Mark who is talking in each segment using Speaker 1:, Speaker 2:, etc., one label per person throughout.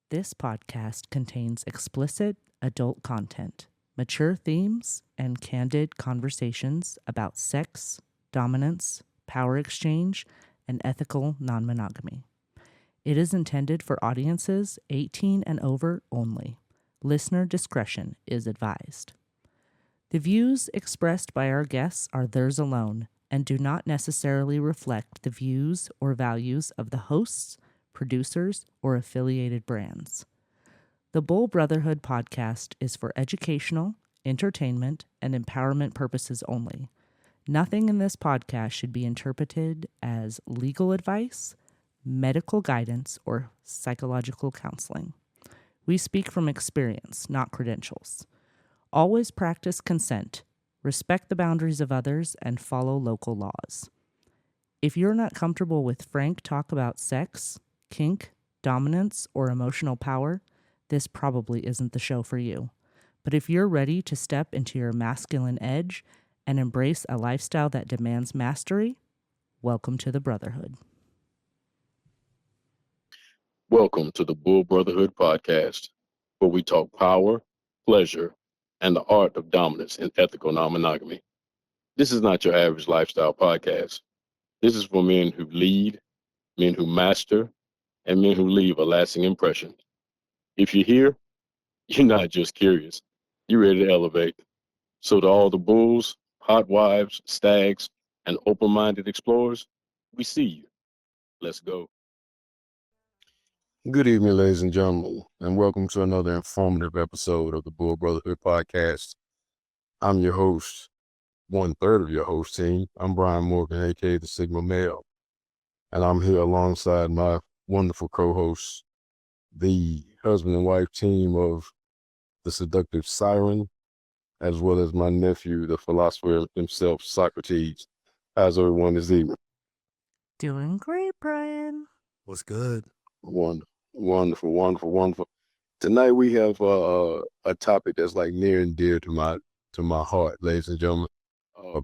Speaker 1: This podcast contains explicit adult content, mature themes, and candid conversations about sex, dominance, power exchange, and ethical non-monogamy. It is intended for audiences 18 and over only. Listener discretion is advised. The views expressed by our guests are theirs alone and do not necessarily reflect the views or values of the hosts, producers, or affiliated brands. The Bull Brotherhood Podcast is for educational, entertainment, and empowerment purposes only. Nothing in this podcast should be interpreted as legal advice, medical guidance, or psychological counseling. We speak from experience, not credentials. Always practice consent, respect the boundaries of others, and follow local laws. If you're not comfortable with frank talk about sex, kink, dominance, or emotional power, this probably isn't the show for you. But if you're ready to step into your masculine edge and embrace a lifestyle that demands mastery, welcome to the Brotherhood.
Speaker 2: Welcome to the Bull Brotherhood Podcast, where we talk power, pleasure, and the art of dominance in ethical non-monogamy. This is not your average lifestyle podcast. This is for men who lead, men who master, and men who leave a lasting impression. If you're here, you're not just curious. You're ready to elevate. So to all the bulls, hotwives, stags, and open-minded explorers, we see you. Let's go.
Speaker 3: Good evening, ladies and gentlemen, and welcome to another informative episode of the Bull Brotherhood Podcast. I'm your host, 1/3 of your host team. I'm Brian Morgan, aka the Sigma Male, and I'm here alongside my wonderful co-hosts, the husband and wife team of the seductive Siren, as well as my nephew, the philosopher himself, Socrates. How's everyone this evening?
Speaker 1: Doing great, Brian.
Speaker 4: What's good?
Speaker 3: Wonderful. Tonight we have a topic that's like near and dear to my heart, ladies and gentlemen,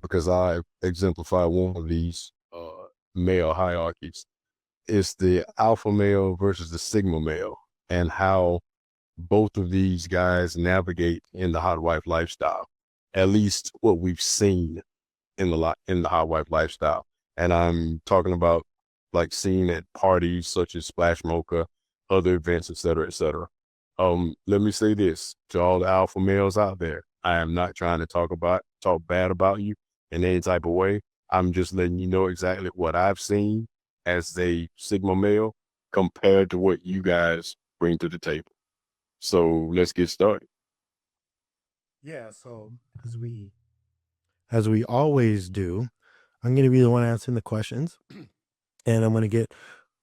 Speaker 3: because I exemplify one of these male hierarchies. It's the alpha male versus the sigma male, and how both of these guys navigate in the hotwife lifestyle. At least what we've seen in the hotwife lifestyle, and I'm talking about like seen at parties such as Splash Mocha, other events, et cetera, et cetera. Let me say this to all the alpha males out there. I am not trying to talk bad about you in any type of way. I'm just letting you know exactly what I've seen as a sigma male compared to what you guys bring to the table. So let's get started.
Speaker 4: Yeah, so as we always do, I'm going to be the one answering the questions, and I'm going to get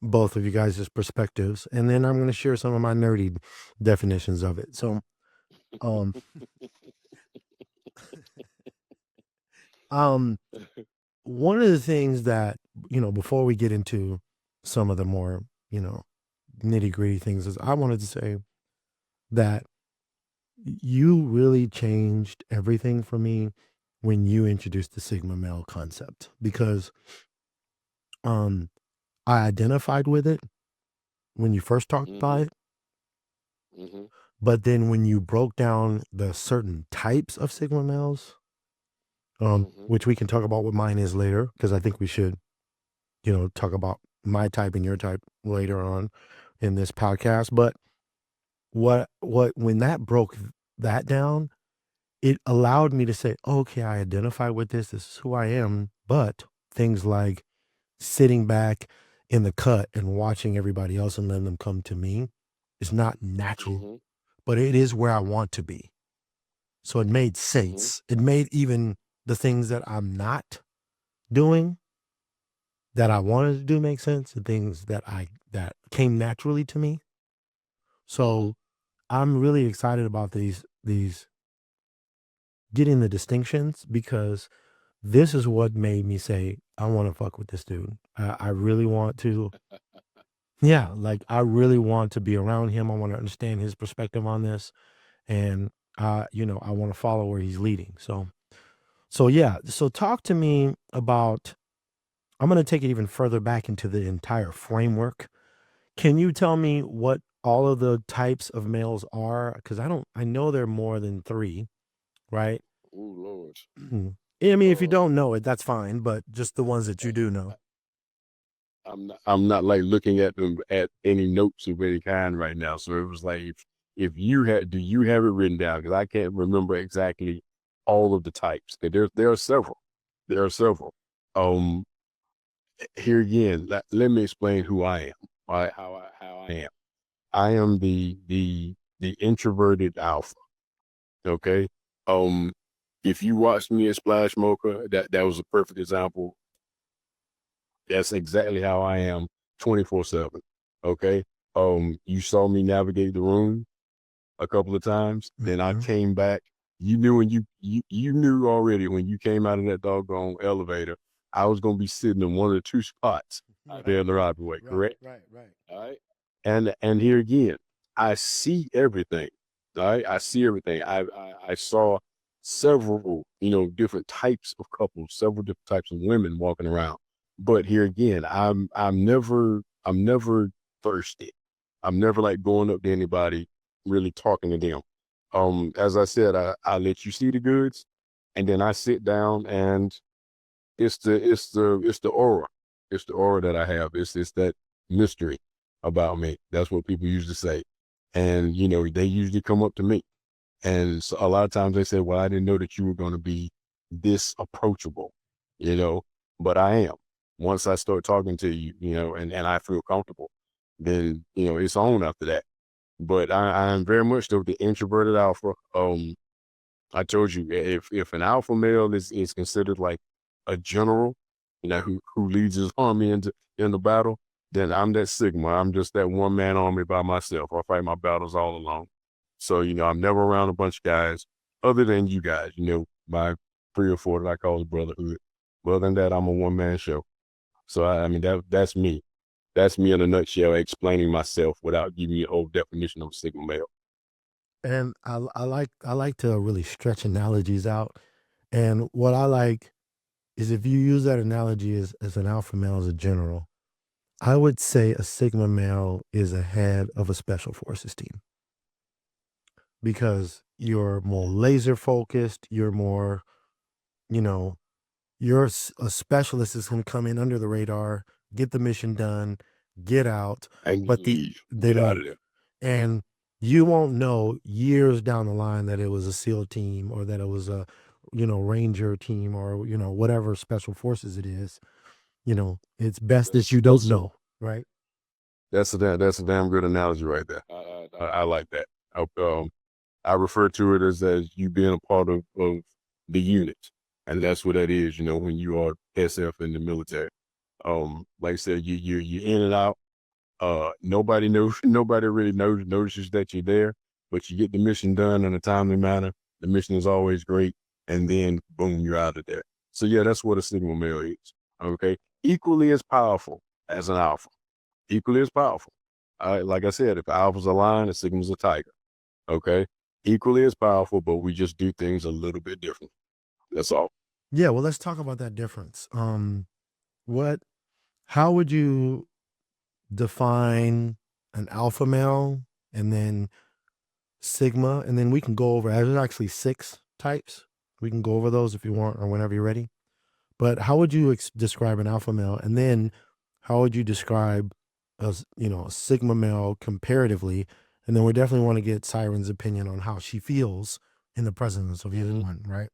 Speaker 4: both of you guys' perspectives, and then I'm going to share some of my nerdy definitions of it. So, um, one of the things that, before we get into some of the more, nitty gritty things, is I wanted to say that you really changed everything for me when you introduced the Sigma male concept, because I identified with it when you first talked about it, but then when you broke down the certain types of Sigma males, which we can talk about what mine is later, because I think we should, talk about my type and your type later on in this podcast. But when that broke that down, it allowed me to say, okay, I identify with this. This is who I am. But things like sitting back in the cut and watching everybody else and letting them come to me is not natural, but it is where I want to be. So it made sense. It made even the things that I'm not doing that I wanted to do make sense. The things that came naturally to me. So I'm really excited about these getting the distinctions, because this is what made me say, I want to fuck with this dude. I really want to. Yeah, like I really want to be around him. I want to understand his perspective on this. And, I want to follow where he's leading. So yeah. So talk to me about, I'm going to take it even further back into the entire framework. Can you tell me what all of the types of males are? Because I know there are more than 3, right?
Speaker 2: Oh Lord.
Speaker 4: I mean, if you
Speaker 2: Uh,
Speaker 4: don't know it, that's fine, but just the ones that you do know.
Speaker 3: I'm not like looking at them at any notes of any kind right now. So it was like, if you do you have it written down? Because I can't remember exactly all of the types. There are several. There are several. Um, Here again, let me explain who I am. How I am. I am the introverted alpha. Okay. Um, if you watched me at Splash Mocha, that was a perfect example. That's exactly how I am 24/7. Okay. You saw me navigate the room a couple of times. Then I came back. You knew when you knew already when you came out of that doggone elevator, I was gonna be sitting in one of the 2 spots out there in the right way, correct?
Speaker 4: Right.
Speaker 3: All right. And here again, I see everything. All right. I see everything. I saw several, different types of couples, several different types of women walking around. But here again, I'm never thirsty. I'm never like going up to anybody, really talking to them. As I said, I let you see the goods, and then I sit down, and it's the aura. It's the aura that I have. It's that mystery about me. That's what people usually say. And, they usually come up to me. And so a lot of times they say, well, I didn't know that you were going to be this approachable, you know, but I am. Once I start talking to you, and I feel comfortable, then, it's on after that. But I am very much the introverted alpha. I told you, if an alpha male is considered like a general, who leads his army in the battle, then I'm that Sigma. I'm just that one man army by myself. I fight my battles all alone. So, I'm never around a bunch of guys other than you guys, my 3 or 4 that I call the brotherhood. But other than that, I'm a one man show. So I mean, that's me. That's me in a nutshell, explaining myself without giving you a whole definition of a Sigma male.
Speaker 4: And I like to really stretch analogies out. And what I like is if you use that analogy as an alpha male as a general, I would say a sigma male is a head of a special forces team because you're more laser focused. You're more, you know, a specialist is going to come in under the radar, get the mission done, get out,
Speaker 3: And
Speaker 4: but they
Speaker 3: get out of
Speaker 4: leave.
Speaker 3: there.
Speaker 4: And you won't know years down the line that it was a SEAL team or that it was a, Ranger team or, whatever special forces it is. It's best that you don't know, right?
Speaker 3: That's a damn good analogy right there. I like that. I refer to it as you being a part of the unit, and that's what that is. When you are SF in the military, like I said, you in and out. Nobody nobody really notices that you're there, but you get the mission done in a timely manner. The mission is always great, and then boom, you're out of there. So yeah, that's what a Sigma male is. Okay, equally as powerful as an alpha. Equally as powerful. Like I said, if alpha's a lion, a Sigma's a tiger. Okay, equally as powerful, but we just do things a little bit different. That's all.
Speaker 4: Yeah, well, let's talk about that difference. What how would you define an alpha male and then sigma, and then we can go over, there's actually 6 types. We can go over those if you want or whenever you're ready. But how would you describe an alpha male? And then how would you describe a sigma male comparatively? And then we definitely want to get Siren's opinion on how she feels in the presence of either one, right?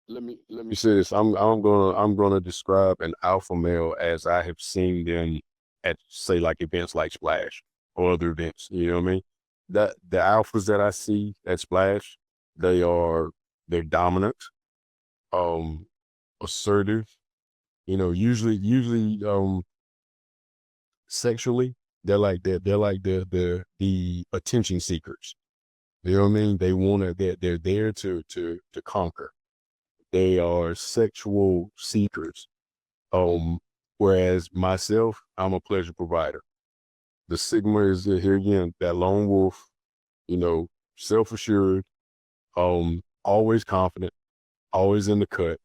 Speaker 3: Let me say this. I'm gonna describe an alpha male as I have seen them at, say, like events like Splash or other events. You know what I mean? That the alphas that I see at Splash, they're dominant, um, assertive. Usually sexually, they're like the attention seekers. You know what I mean? They're there to conquer. They are sexual seekers. Whereas myself, I'm a pleasure provider. The Sigma is here again, that lone wolf, self-assured, always confident, always in the cut,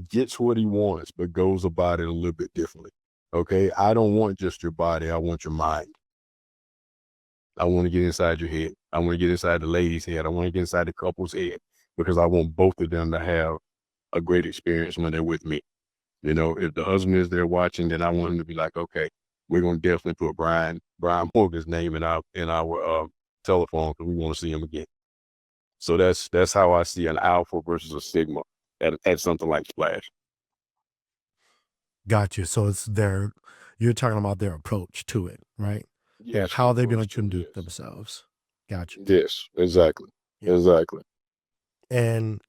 Speaker 3: gets what he wants, but goes about it a little bit differently. Okay. I don't want just your body. I want your mind. I want to get inside your head. I want to get inside the lady's head. I want to get inside the couple's head because I want both of them to have a great experience when they're with me. You know, if the husband is there watching, then I want him to be like, okay, we're going to definitely put Brian Morgan's name in our telephone because we want to see him again. So that's how I see an alpha versus a sigma at something like Splash.
Speaker 4: Gotcha. So it's you're talking about their approach to it, right?
Speaker 3: Yes.
Speaker 4: How they're going to
Speaker 3: approach
Speaker 4: conduct
Speaker 3: yes.
Speaker 4: themselves. Gotcha.
Speaker 3: Yes, exactly.
Speaker 4: Yeah.
Speaker 3: Exactly.
Speaker 4: And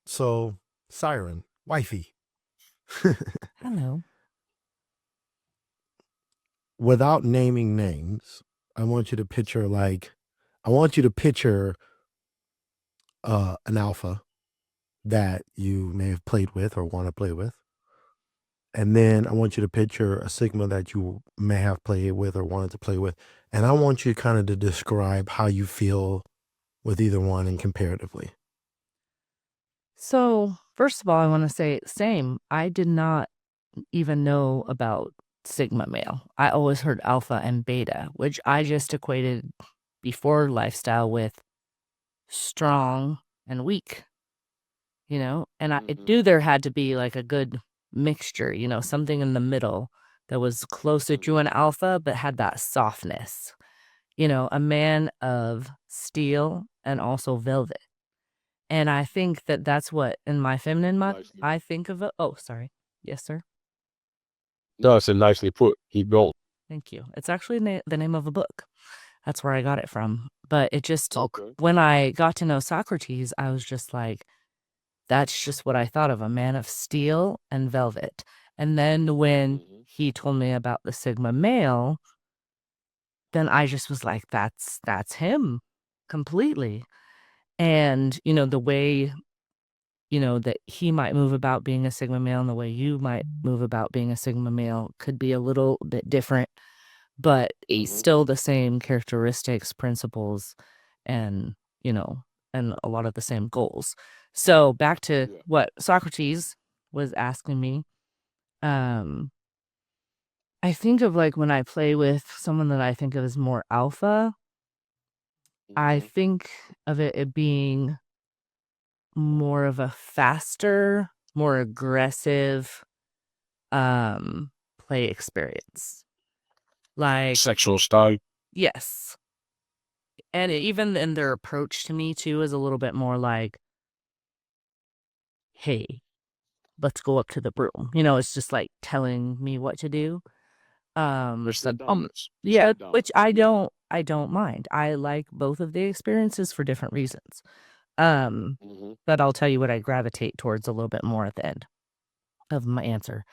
Speaker 4: so Siren, wifey.
Speaker 1: Hello.
Speaker 4: Without naming names, I want you to picture an alpha that you may have played with or want to play with. And then I want you to picture a sigma that you may have played with or wanted to play with. And I want you kind of to describe how you feel with either one and comparatively.
Speaker 1: So, first of all, I want to say same. I did not even know about sigma male. I always heard alpha and beta, which I just equated before lifestyle with strong and weak, and I knew there had to be like a good mixture, something in the middle that was closer to an alpha but had that softness, a man of steel and also velvet. And I think that that's what in my feminine mind I think of it. Oh, sorry. Yes, sir.
Speaker 3: No, it's nicely put. Keep going.
Speaker 1: Thank you. It's actually the name of a book. That's where I got it from. But it just,
Speaker 3: Okay.
Speaker 1: when I got to know Socrates, I was just like, that's just what I thought of, a man of steel and velvet. And then when he told me about the sigma male, then I just was like, that's him completely. And, the way, that he might move about being a sigma male and the way you might move about being a sigma male could be a little bit different, but it's still the same characteristics, principles, and, and a lot of the same goals. So back to what Socrates was asking me. I think of like when I play with someone that I think of as more alpha, I think of it being more of a faster, more aggressive play experience. Like
Speaker 3: Sexual style.
Speaker 1: yes. And even in their approach to me too is a little bit more like, hey, let's go up to the broom. It's just like telling me what to do. Yeah, which I don't mind. I like both of the experiences for different reasons. But I'll tell you what I gravitate towards a little bit more at the end of my answer.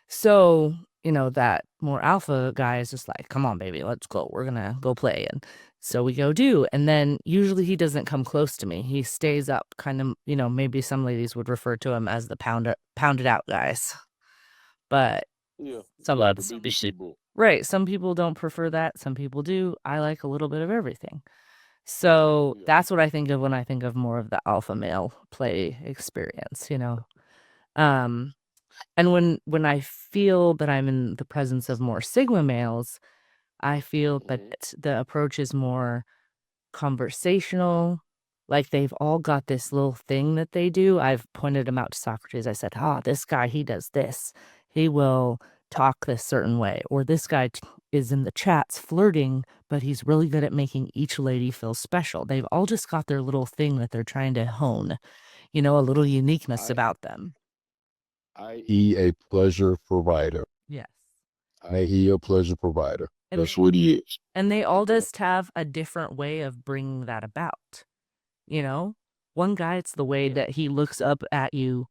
Speaker 1: So, that more alpha guy is just like, come on, baby, let's go. We're going to go play. And so we go do. And then usually he doesn't come close to me. He stays up kind of, maybe some ladies would refer to him as the pounded out guys. But some right. Some people don't prefer that. Some people do. I like a little bit of everything. So that's what I think of when I think of more of the alpha male play experience, And when I feel that I'm in the presence of more sigma males, I feel that the approach is more conversational. Like they've all got this little thing that they do. I've pointed them out to Socrates. I said, this guy, he does this. He will talk this certain way. Or this guy is in the chats flirting, but he's really good at making each lady feel special. They've all just got their little thing that they're trying to hone, a little uniqueness about them.
Speaker 3: I.e. a pleasure provider.
Speaker 1: Yes.
Speaker 3: I.e. a pleasure provider. That's what he is.
Speaker 1: And they all just have a different way of bringing that about. One guy, it's the way that he looks up at you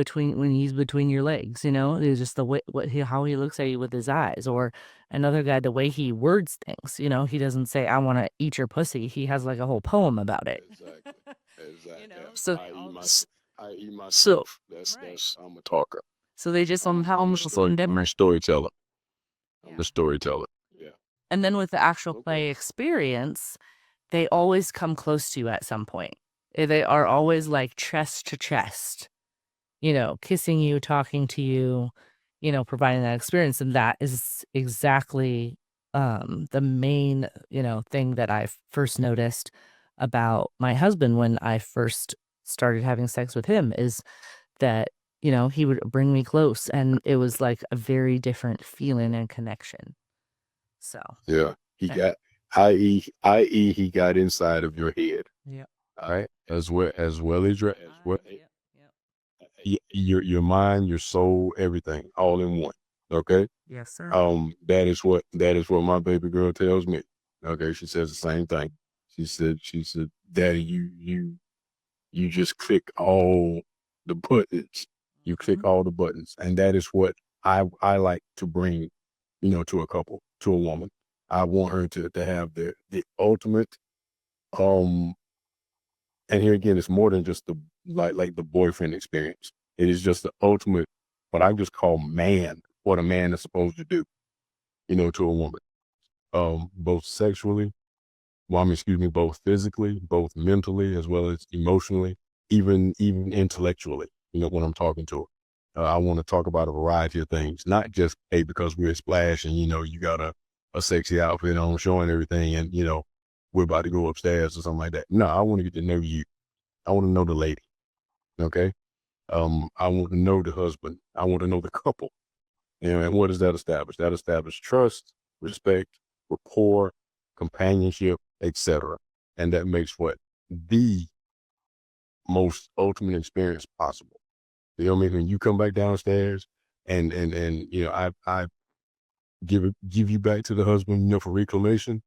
Speaker 1: when he's between your legs, it's just the way how he looks at you with his eyes. Or another guy, the way he words things, he doesn't say, I want to eat your pussy. He has like a whole poem about it.
Speaker 3: Exactly. I.e. myself. That's I'm a talker.
Speaker 1: So they just somehow
Speaker 3: I'm a storyteller. I'm the storyteller. Yeah.
Speaker 1: And then with the actual play experience, they always come close to you at some point. They are always like chest to chest, kissing you, talking to you, providing that experience. And that is exactly the main, thing that I first noticed about my husband when I first started having sex with him is that, he would bring me close and it was like a very different feeling and connection. So,
Speaker 3: Yeah. He
Speaker 1: eh,
Speaker 3: got, i.e., he got inside of your head.
Speaker 1: yeah.
Speaker 3: All right. As well as your
Speaker 1: Yep.
Speaker 3: your mind, your soul, everything, all in one. Okay.
Speaker 1: Yes, sir.
Speaker 3: That is what my baby girl tells me. Okay, she says the same thing. She said, Daddy, you just click all the buttons. You click all the buttons. And that is what I like to bring, to a couple, to a woman. I want her to have the ultimate, and here again, it's more than just the like the boyfriend experience. It is just the ultimate, what I just call what a man is supposed to do, to a woman. Both sexually, both physically, both mentally, as well as emotionally, even intellectually, when I'm talking to her. I want to talk about a variety of things, not just, hey, because we're splash and, you got a sexy outfit on showing everything and, we're about to go upstairs or something like that. No, I want to get to know you. I want to know the lady. Okay. I want to know the husband. I want to know the couple. And what does that establish? That establishes trust, respect, rapport, companionship, etc. And that makes what? The most ultimate experience possible. You know what I mean? When you come back downstairs and I give you back to the husband, for reclamation,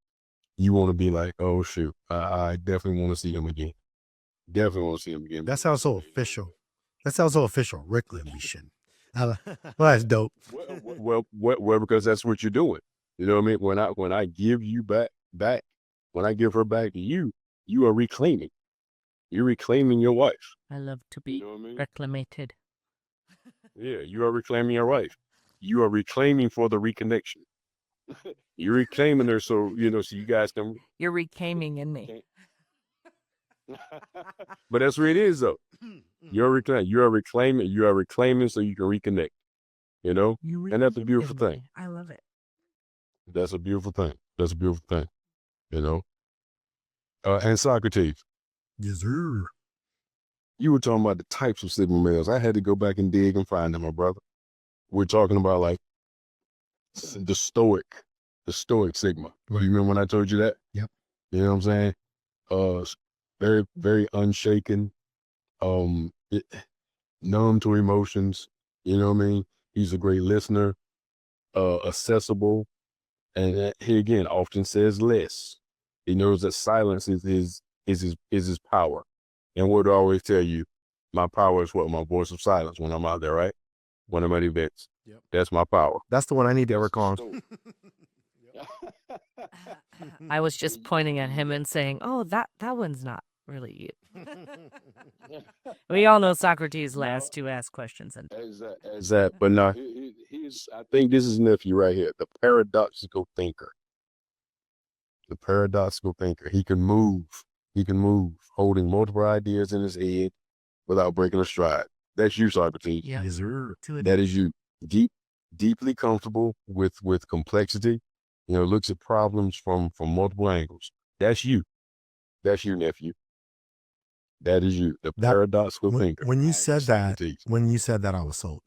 Speaker 3: you want to be like, oh shoot, I definitely want to see him again. Definitely want to see him again.
Speaker 4: That sounds so official. Reclamation. Well, that's dope.
Speaker 3: Well, because that's what you're doing. You know what I mean? When I give you back, when I give her back to you, you are reclaiming. You're reclaiming your wife.
Speaker 1: I love to be reclamated.
Speaker 3: Yeah, you are reclaiming your wife. You are reclaiming for the reconnection. You're reclaiming her so you guys can.
Speaker 1: You're reclaiming in me.
Speaker 3: But that's where it is, though. You're reclaiming. You are reclaiming so you can reconnect. And that's a beautiful thing.
Speaker 1: I love it.
Speaker 3: That's a beautiful thing. And Socrates.
Speaker 4: Yes, sir.
Speaker 3: You were talking about the types of Sigma males. I had to go back and dig and find them, my brother. We're talking about like the stoic Sigma.
Speaker 4: Right.
Speaker 3: You remember when I told you that?
Speaker 4: Yep.
Speaker 3: You know what I'm saying? Very, very unshaken, numb to emotions. You know what I mean? He's a great listener, accessible, and he again often says less. He knows that silence is his power. And what do I always tell you? My power is what? My voice of silence when I'm out there, right? When I'm at events.
Speaker 4: Yep.
Speaker 3: That's my power.
Speaker 4: That's the one I need to work on.
Speaker 1: I was just pointing at him and saying, "Oh, that one's not really you." We all know Socrates last to ask questions, and
Speaker 3: But no, I think this is nephew right here, the paradoxical thinker. The paradoxical thinker. He can move, holding multiple ideas in his head without breaking a stride. That's you, Socrates.
Speaker 1: yeah,
Speaker 4: Yes, sir.
Speaker 3: That is you. Deeply comfortable with complexity. Looks at problems from multiple angles. That's you. That's you, nephew. That is you, the paradoxical thinker.
Speaker 4: When you said that,
Speaker 3: Socrates.
Speaker 4: I was sold.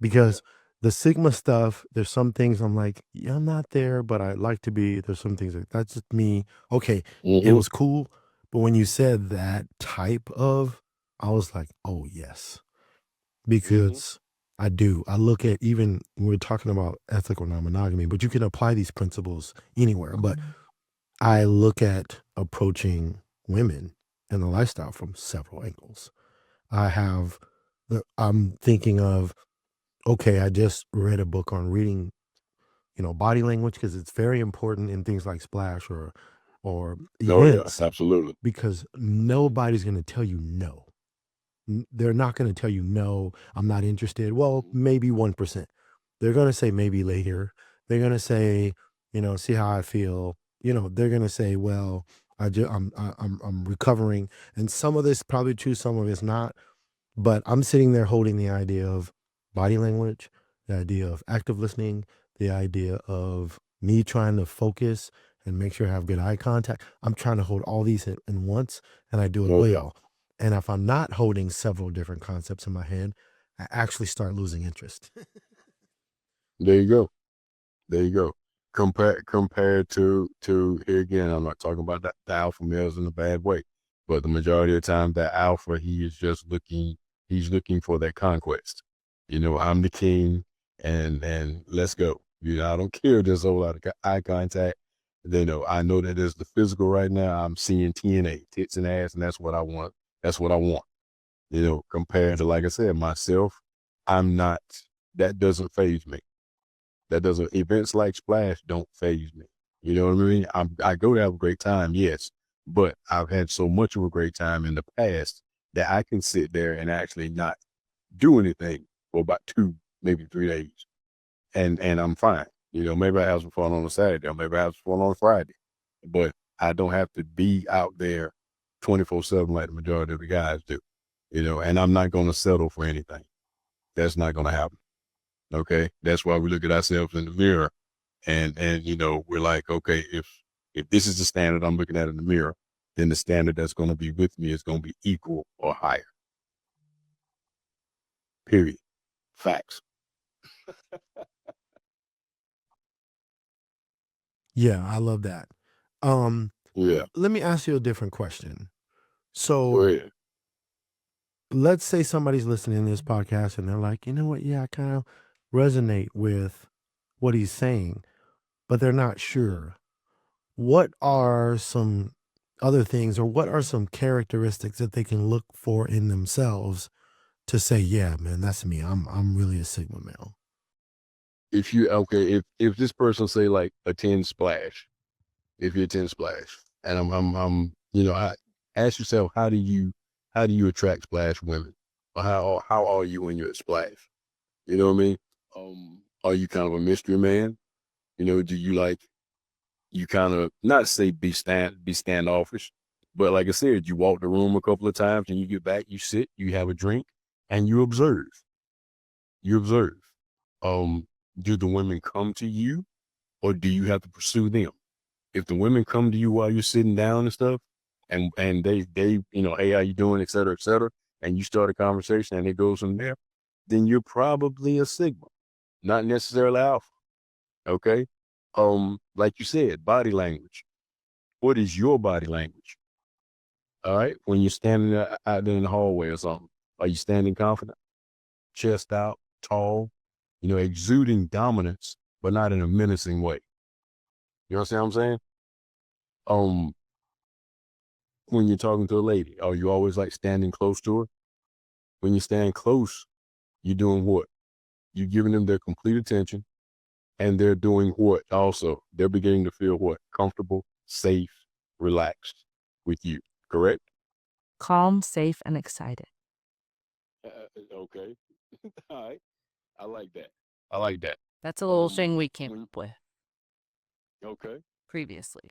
Speaker 4: Because the Sigma stuff, there's some things I'm like, yeah, I'm not there, but I'd like to be. There's some things that's just me. Okay, it was cool. But when you said that type of, I was like, oh, yes. Because I do. I look at, even we're talking about ethical non-monogamy, but you can apply these principles anywhere. But I look at approaching women and the lifestyle from several angles. I'm thinking of, okay, I just read a book on reading, body language, because it's very important in things like splash or events,
Speaker 3: Absolutely.
Speaker 4: because nobody's going to tell you no. They're not going to tell you no, I'm not interested. Well, maybe 1%. They're going to say maybe later. They're going to say, see how I feel. They're going to say, well, I'm recovering, and some of this probably true, some of it's not. But I'm sitting there holding the idea of body language, the idea of active listening, the idea of me trying to focus and make sure I have good eye contact. I'm trying to hold all these in once, and I do it
Speaker 3: No doubt.
Speaker 4: well. And if I'm not holding several different concepts in my head, I actually start losing interest.
Speaker 3: There you go. There you go. Compared to here again, I'm not talking about the alpha males in a bad way, but the majority of the time, that alpha, he is just he's looking for that conquest. I'm the king, and let's go. I don't care if there's a whole lot of eye contact. I know that there's the physical right now. I'm seeing TNA, tits and ass, and that's what I want. That's what I want. Compared to, like I said, myself, I'm not, that doesn't faze me. Events like Splash don't faze me. You know what I mean? I go to have a great time, yes, but I've had so much of a great time in the past that I can sit there and actually not do anything for about 2, maybe 3 days. And I'm fine. Maybe I have some fun on a Saturday, or maybe I have some fun on a Friday, but I don't have to be out there 24/7 like the majority of the guys do. And I'm not going to settle for anything. That's not going to happen. Okay. That's why we look at ourselves in the mirror and we're like, okay, if this is the standard I'm looking at in the mirror, then the standard that's going to be with me is going to be equal or higher. Period. Facts.
Speaker 4: Yeah, I love that.
Speaker 3: Yeah.
Speaker 4: Let me ask you a different question.
Speaker 3: Go
Speaker 4: So
Speaker 3: ahead.
Speaker 4: let's say somebody's listening to this podcast and they're like, you know what? Yeah, I kind of resonate with what he's saying, but they're not sure. What are some other things, or what are some characteristics that they can look for in themselves to say, yeah, man, that's me. I'm really a Sigma male.
Speaker 3: If this person say like attend Splash, if you attend Splash, and I'm I ask yourself, how do you attract Splash women? Or how are you when you're at Splash? You know what I mean? Are you kind of a mystery man? Do you like, you kind of, not say be standoffish, but like I said, you walk the room a couple of times and you get back, you sit, you have a drink, and you observe. Do the women come to you, or do you have to pursue them? If the women come to you while you're sitting down and stuff, and they hey, how you doing, et cetera, and you start a conversation and it goes from there, then you're probably a Sigma, not necessarily alpha. Okay. Like you said, body language. What is your body language? All right. When you're standing out there in the hallway or something, are you standing confident, chest out, tall, exuding dominance, but not in a menacing way? You understand what I'm saying? When you're talking to a lady, are you always like standing close to her? When you stand close, you're doing what? You're giving them their complete attention, and they're doing what also? They're beginning to feel what? Comfortable, safe, relaxed with you, correct?
Speaker 1: Calm, safe, and excited.
Speaker 3: Okay. All right. I like that.
Speaker 1: That's a little thing we came up with
Speaker 3: Okay.
Speaker 1: previously.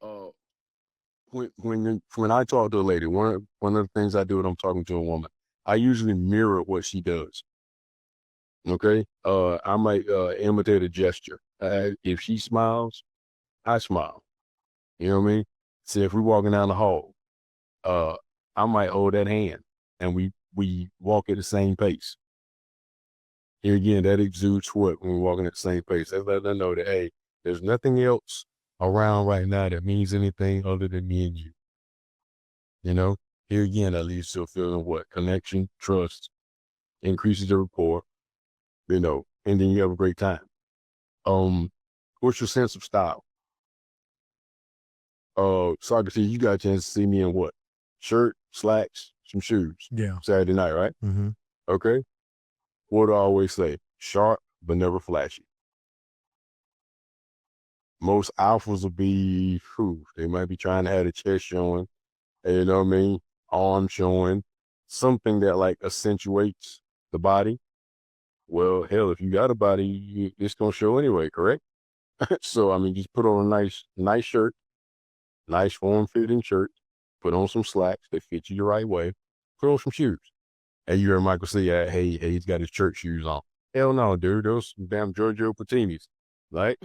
Speaker 3: When I talk to a lady, one of the things I do when I'm talking to a woman, I usually mirror what she does. Okay. I might imitate a gesture. If she smiles, I smile. You know what I mean? See, if we're walking down the hall, I might hold that hand and we walk at the same pace. Here again, that exudes what when we're walking at the same pace. That's letting them know that, hey, there's nothing else around right now that means anything other than me and you. Here again, that leads to a feeling of what? Connection, trust, increases the rapport, and then you have a great time. What's your sense of style? Socrates, you got a chance to see me in what? Shirt, slacks, some shoes.
Speaker 4: Yeah.
Speaker 3: Saturday night, right?
Speaker 4: Mm-hmm.
Speaker 3: Okay. What do I always say? Sharp, but never flashy. Most alphas will be, they might be trying to have the chest showing, you know what I mean? Arm showing, something that like accentuates the body. Well, hell, if you got a body, it's going to show anyway, correct? So, I mean, just put on a nice shirt, nice form-fitting shirt, put on some slacks that fit you the right way, put on some shoes. And you heard Michael say, hey, he's got his church shoes on. Hell no, dude, those some damn Giorgio Patinis. right?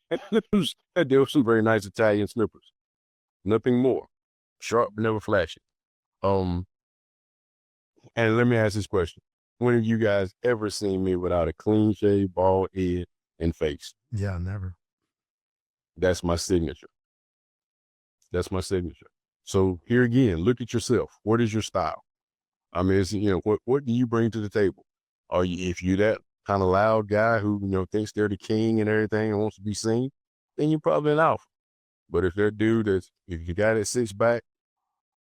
Speaker 3: And there were some very nice Italian slippers. Nothing more. Sharp, but never flashy. And let me ask this question. When have you guys ever seen me without a clean shave, bald head, and face?
Speaker 4: Yeah, never.
Speaker 3: That's my signature. That's my signature. So here again, look at yourself. What is your style? I mean, it's, what do you bring to the table? Are you, if you're that kind of loud guy who, thinks they're the king and everything and wants to be seen, then you're probably an alpha. But if that dude if you got it sits back,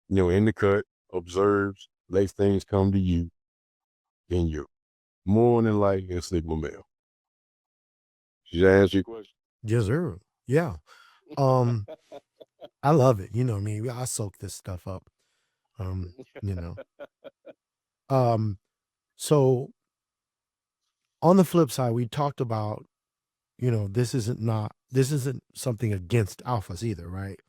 Speaker 3: in the cut, observes, lets things come to you, then you're more than likely a Sigma male. Did that answer your question?
Speaker 4: Yes, sir. Yeah. Um, I love it. You know me. I soak this stuff up. You know. So on the flip side, we talked about, this isn't something against alphas either, right?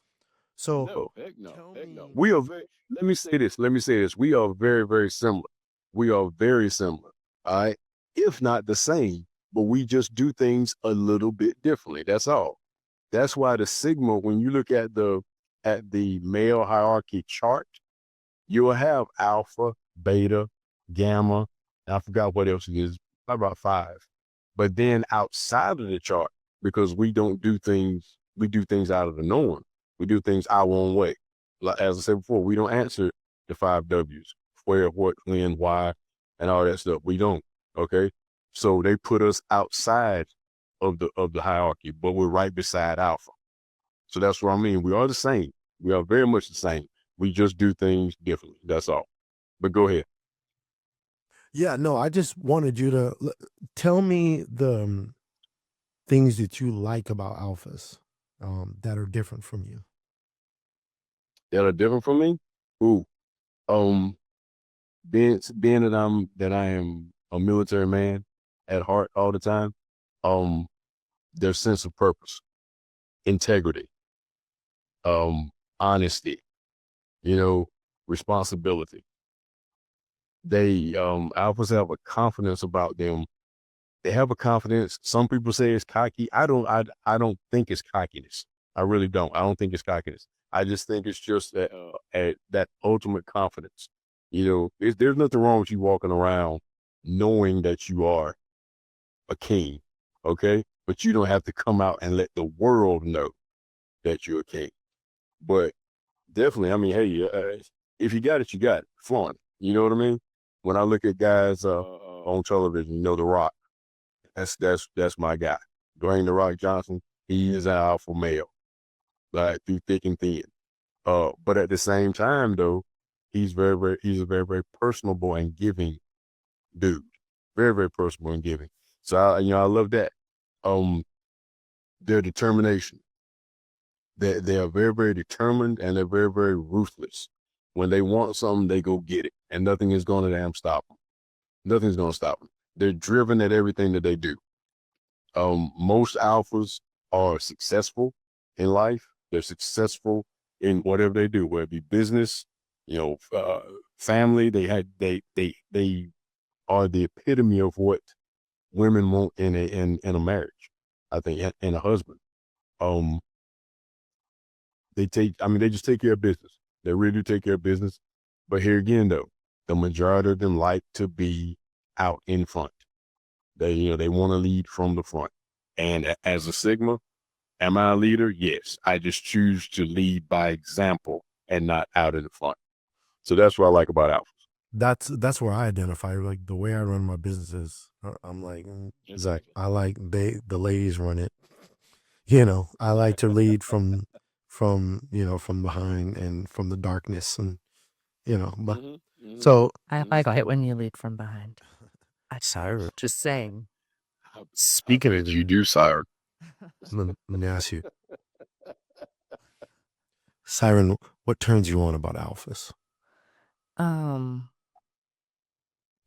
Speaker 4: So
Speaker 3: No,
Speaker 4: tell
Speaker 3: heck no.
Speaker 4: me,
Speaker 3: We are let me say this. We are very, very similar. We are very similar. All right. If not the same, but we just do things a little bit differently. That's all. That's why the Sigma, when you look at the male hierarchy chart, you will have alpha, beta, gamma. I forgot what else it is, probably about 5. But then outside of the chart, because we do things out of the norm. We do things our own way. Like, as I said before, we don't answer the 5 W's, where, what, when, why, and all that stuff. We don't. Okay. So they put us outside of the hierarchy, but we're right beside alpha. So that's what I mean. We are the same. We are very much the same. We just do things differently. That's all. But go ahead.
Speaker 4: yeah, no, I just wanted you to tell me the things that you like about alphas that are different from you.
Speaker 3: That are different from me. Ooh. Being that I am a military man at heart all the time, their sense of purpose, integrity, honesty, responsibility. They alphas have a confidence about them. They have a confidence. Some people say it's cocky. I don't think it's cockiness. I really don't. I don't think it's cockiness. I just think it's just that ultimate confidence. There's nothing wrong with you walking around knowing that you are a king, okay? But you don't have to come out and let the world know that you're a king. But definitely, I mean, hey, if you got it, you got it. Flaunt. You know what I mean? When I look at guys on television, The Rock. That's my guy. Dwayne "The Rock" Johnson. He is an alpha male, like through thick and thin. But at the same time, though, he's a very, very personable and giving dude. Very, very personable and giving. So I love that. Their determination. They are very, very determined, and they're very, very ruthless. When they want something, they go get it, and nothing is going to stop them. Nothing's going to stop them. They're driven at everything that they do. Most alphas are successful in life. They're successful in whatever they do, whether it be business, family. They are the epitome of what women want in a marriage. I think in a husband. They just take care of business. They really do take care of business. But here again, though, the majority of them like to be out in front. They want to lead from the front. And as a Sigma, am I a leader? Yes. I just choose to lead by example and not out in the front. So that's what I like about alphas.
Speaker 4: That's where I identify. Like the way I run my businesses, I'm like, Zach, I like the ladies run it. I like to lead from behind and from the darkness, and but so
Speaker 1: I like it when you lead from behind.
Speaker 4: Siren.
Speaker 1: Just saying.
Speaker 3: Speaking as you do, Siren.
Speaker 4: Let me ask you, Siren, what turns you on about alphas?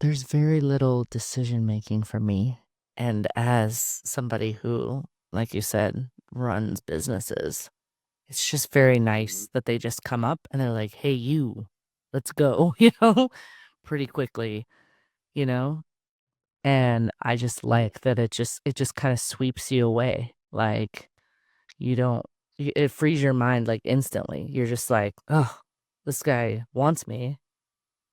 Speaker 1: There's very little decision making for me. And as somebody who, like you said, runs businesses, it's just very nice that they just come up and they're like, hey, you, let's go, pretty quickly, you know? And I just like that it just kind of sweeps you away. Like you don't, it frees your mind like instantly. You're just like, oh, this guy wants me.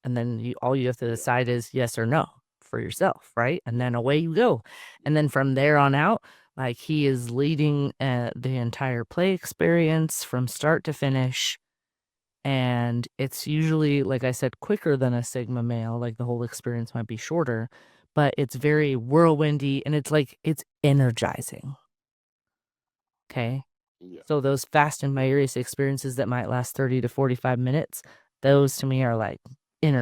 Speaker 1: And then all you have to decide is yes or no for yourself, right? And then away you go. And then from there on out, like he is leading the entire play experience from start to finish. And it's usually, like I said, quicker than a Sigma male. Like the whole experience might be shorter, but it's very whirlwindy and it's like, it's energizing. Okay.
Speaker 2: Yeah.
Speaker 1: So those fast and furious experiences that might last 30 to 45 minutes, those to me are like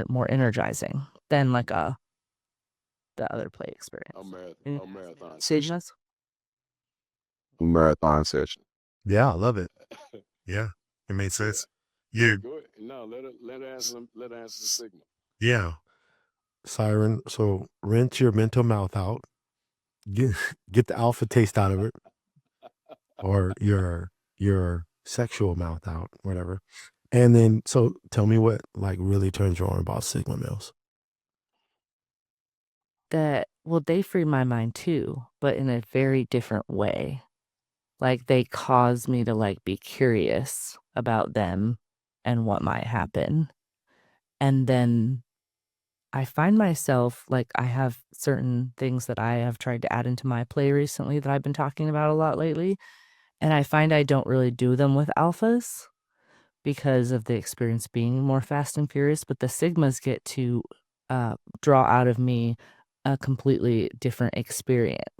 Speaker 1: more energizing than like the other play experience.
Speaker 2: A marathon.
Speaker 1: Sigmas?
Speaker 3: A marathon session.
Speaker 4: Yeah, I love it. Yeah, it made sense. Yeah,
Speaker 2: Go ahead. No, let her answer the Sigma.
Speaker 4: yeah. Siren, so rinse your mental mouth out. Get the alpha taste out of it, or your sexual mouth out, whatever. And then, so tell me what like really turns you on about Sigma males.
Speaker 1: That, well, they free my mind too, but in a very different way. Like they cause me to like be curious about them and what might happen. And then I find myself like I have certain things that I have tried to add into my play recently that I've been talking about a lot lately. And I find I don't really do them with alphas because of the experience being more fast and furious. But the Sigmas get to draw out of me a completely different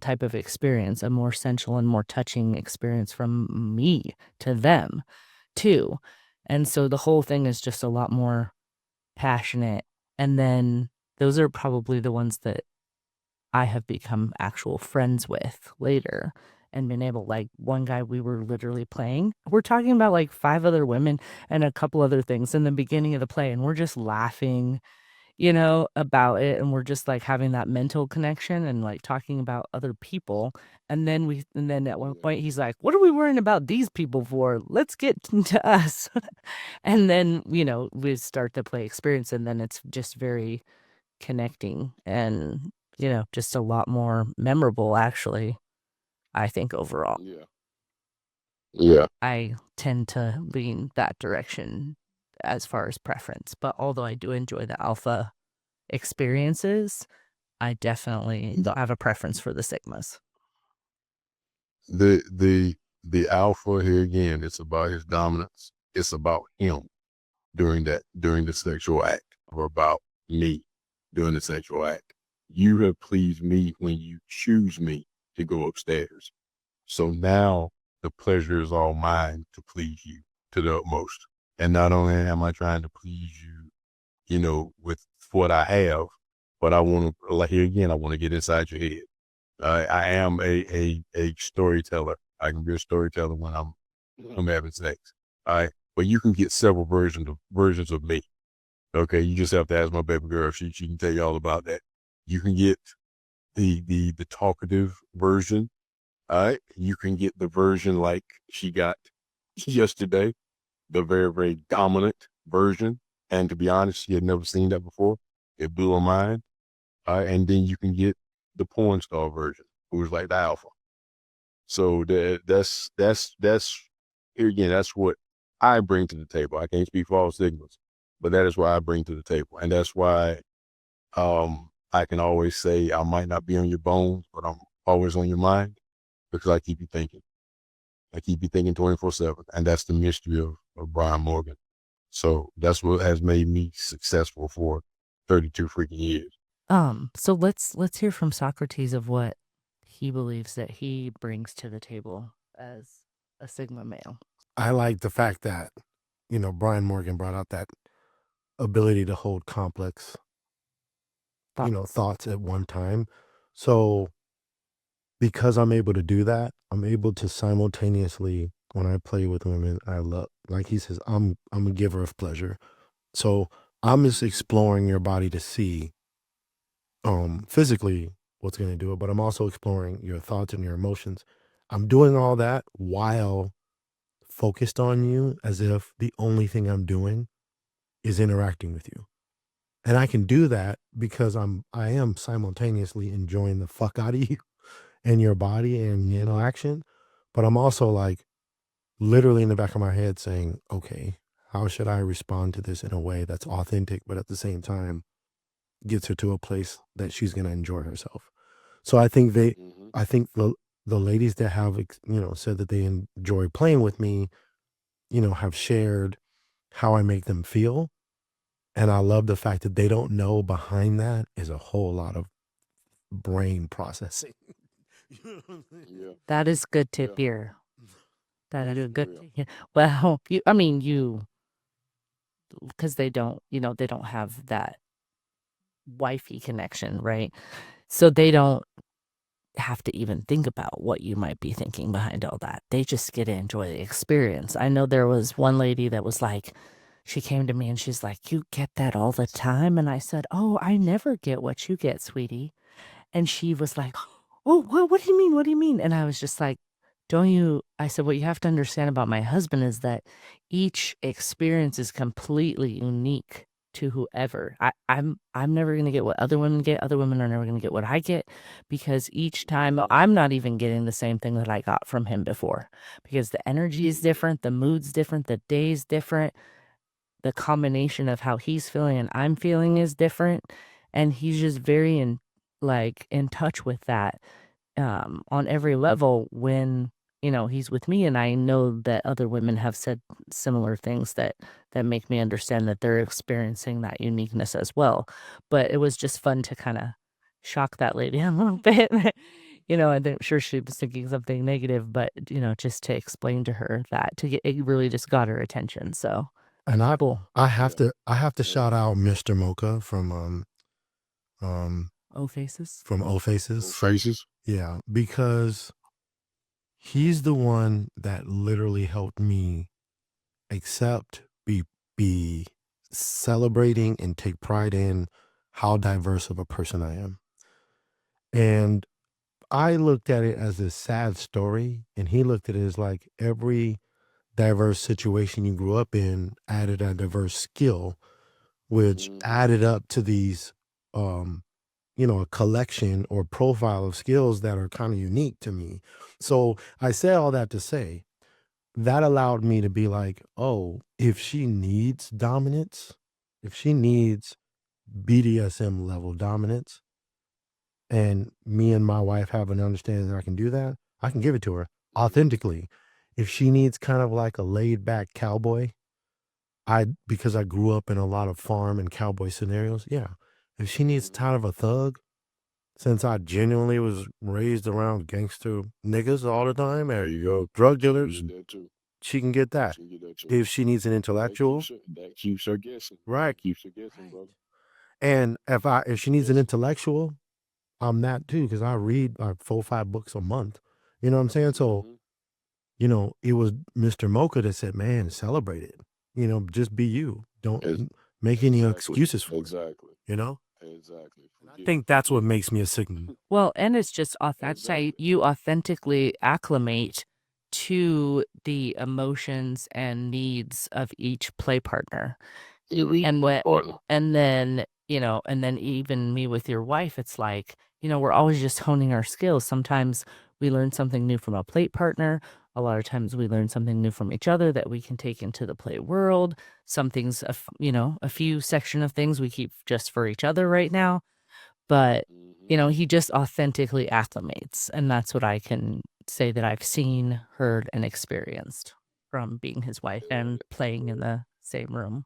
Speaker 1: type of experience, a more sensual and more touching experience from me to them too. And so the whole thing is just a lot more passionate. And then those are probably the ones that I have become actual friends with later and been able, like one guy we were literally playing. We're talking about like 5 other women and a couple other things in the beginning of the play. And we're just laughing, about it. And we're just like having that mental connection and like talking about other people. And then at one point he's like, what are we worrying about these people for? Let's get to us. And then, we start the play experience and then it's just very connecting and, just a lot more memorable, actually, I think overall.
Speaker 2: Yeah.
Speaker 1: I tend to lean that direction as far as preference. But although I do enjoy the alpha experiences, I definitely don't have a preference for the Sigmas.
Speaker 3: The alpha here again, it's about his dominance. It's about him during the sexual act, or about me during the sexual act. You have pleased me when you choose me to go upstairs. So now the pleasure is all mine to please you to the utmost. And not only am I trying to please you, with what I have, but I want to, like here again, I want to get inside your head. I am a storyteller. I can be a storyteller when I'm having sex. All right. But you can get several versions of me. Okay. You just have to ask my baby girl. She can tell you all about that. You can get the talkative version. All right. You can get the version like she got yesterday, the very, very dominant version. And to be honest, she had never seen that before. It blew her mind. All right. And then you can get the porn star version, who was like the alpha. So that's here again, that's what I bring to the table. I can't speak for all Sigmas, but that is what I bring to the table. And that's why I can always say I might not be on your bones, but I'm always on your mind, because I keep you thinking. I keep you thinking 24/7. And that's the mystery of Brian Morgan. So that's what has made me successful for 32 freaking years.
Speaker 1: So let's hear from Socrates of what he believes that he brings to the table as a Sigma male.
Speaker 4: I like the fact that, Brian Morgan brought out that ability to hold complex, thoughts at one time. So because I'm able to do that, I'm able to simultaneously, when I play with women, I love, like he says, I'm a giver of pleasure. So I'm just exploring your body to see physically what's going to do it, but I'm also exploring your thoughts and your emotions. I'm doing all that while focused on you, as if the only thing I'm doing is interacting with you. And I can do that because I am simultaneously enjoying the fuck out of you and your body and action. But I'm also like literally in the back of my head saying, okay, how should I respond to this in a way that's authentic, but at the same time gets her to a place that she's going to enjoy herself. So I think the ladies that have, said that they enjoy playing with me, have shared how I make them feel. And I love the fact that they don't know behind that is a whole lot of brain processing.
Speaker 2: Yeah.
Speaker 1: That is good to
Speaker 2: Yeah.
Speaker 1: hear. That is good
Speaker 2: Yeah.
Speaker 1: to hear. Well, because they don't have that wifey connection, right? So they don't have to even think about what you might be thinking behind all that. They just get to enjoy the experience. I know there was one lady that was like, she came to me and she's like, you get that all the time? And I said, oh, I never get what you get, sweetie. And she was like, oh, what do you mean? What do you mean? And I was just like, I said, what you have to understand about my husband is that each experience is completely unique to whoever. I'm never going to get what other women get. Other women are never going to get what I get, because each time I'm not even getting the same thing that I got from him before, because the energy is different, the mood's different, the day's different, the combination of how he's feeling and I'm feeling is different. And he's just very in touch with that on every level when he's with me. And I know that other women have said similar things that make me understand that they're experiencing that uniqueness as well. But it was just fun to kind of shock that lady a little bit. I'm sure she was thinking something negative, but just to explain to her that it really just got her attention. So
Speaker 4: And
Speaker 1: cool.
Speaker 4: I have to shout out Mr. Mocha from
Speaker 1: Oh, faces.
Speaker 4: from O Faces.
Speaker 3: Faces.
Speaker 4: Yeah, because he's the one that literally helped me accept, be celebrating, and take pride in how diverse of a person I am. And I looked at it as a sad story, and he looked at it as like every diverse situation you grew up in added a diverse skill, which added up to these, a collection or profile of skills that are kind of unique to me. So I say all that to say that allowed me to be like, oh, if she needs dominance, if she needs BDSM level dominance, and me and my wife have an understanding that I can do that, I can give it to her authentically. If she needs kind of like a laid back cowboy, because I grew up in a lot of farm and cowboy scenarios, yeah. If she needs kind of a thug, since I genuinely was raised around gangster niggas all the time, there you go, drug dealers, she can get that. If she needs an intellectual,
Speaker 2: That keeps her guessing.
Speaker 4: right?
Speaker 2: Keeps her guessing, brother.
Speaker 4: And if she needs an intellectual, I'm that too, because I read like 4 or 5 books a month. You know what I'm saying? So, it was Mr. Mocha that said, man, celebrate it. Just be you. Don't make any excuses for it.
Speaker 2: Exactly. Exactly.
Speaker 4: I think that's what makes me a Sigma.
Speaker 1: Well, and it's just authentic. You authentically acclimate to the emotions and needs of each play partner. And then even me with your wife, it's like, we're always just honing our skills. Sometimes we learn something new from a plate partner. A lot of times we learn something new from each other that we can take into the play world. Some things, a few section of things we keep just for each other right now. But, he just authentically acclimates. And that's what I can say that I've seen, heard, and experienced from being his wife and playing in the same room.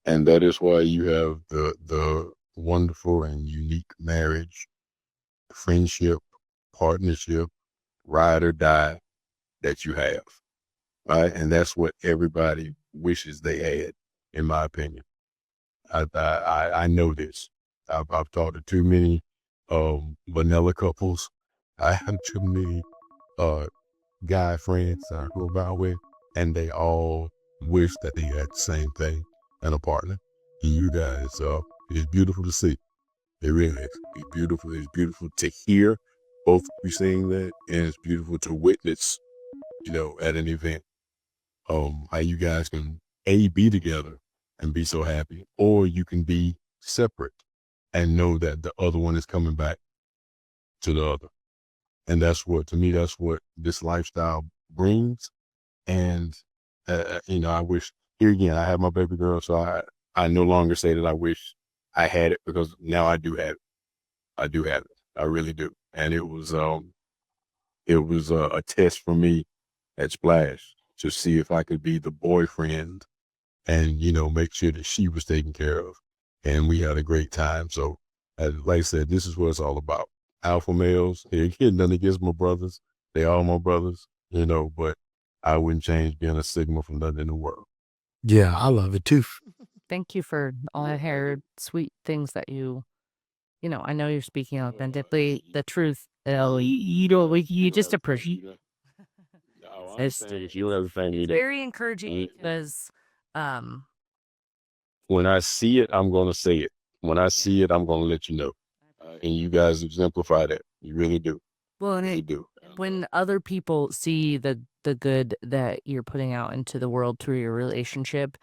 Speaker 3: And that is why you have the wonderful and unique marriage, friendship, partnership, ride or die that you have. Right? And that's what everybody wishes they had, in my opinion. I know this. I've talked to too many vanilla couples. I have too many guy friends I go about with, and they all wish that they had the same thing in a partner. And you guys, it's beautiful to see. It really is. It's beautiful. It's beautiful to hear both of you saying that, and it's beautiful to witness, at an event. How you guys can be together and be so happy, or you can be separate and know that the other one is coming back to the other. And that's what, to me, that's what this lifestyle brings. And, I wish, here again, I have my baby girl, so I no longer say that I wish I had it, because now I do have it. I do have it. I really do. And it was a test for me at Splash to see if I could be the boyfriend and, make sure that she was taken care of. And we had a great time. So, like I said, this is what it's all about. Alpha males, here again, nothing against my brothers. They are my brothers, but I wouldn't change being a Sigma for nothing in the world.
Speaker 4: Yeah, I love it too.
Speaker 1: Thank you for all I heard sweet things that I know you're speaking authentically, the truth. You just appreciate. It's very encouraging because,
Speaker 3: when I see it, I'm going to say it. When I see it, I'm going to let you know. And you guys exemplify that. You really do.
Speaker 1: well, and
Speaker 3: You do.
Speaker 1: when other people see the good that you're putting out into the world through your relationship,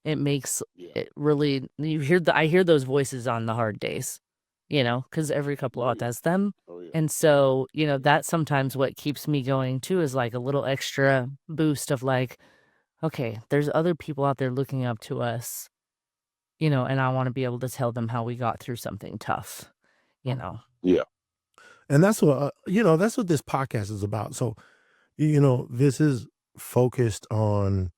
Speaker 1: it makes it really. I hear those voices on the hard days, because every couple out has them. And so, that's sometimes what keeps me going too, is like a little extra boost of like, okay, there's other people out there looking up to us, and I want to be able to tell them how we got through something tough,
Speaker 3: Yeah.
Speaker 4: And that's what, that's what this podcast is about. So, this is focused on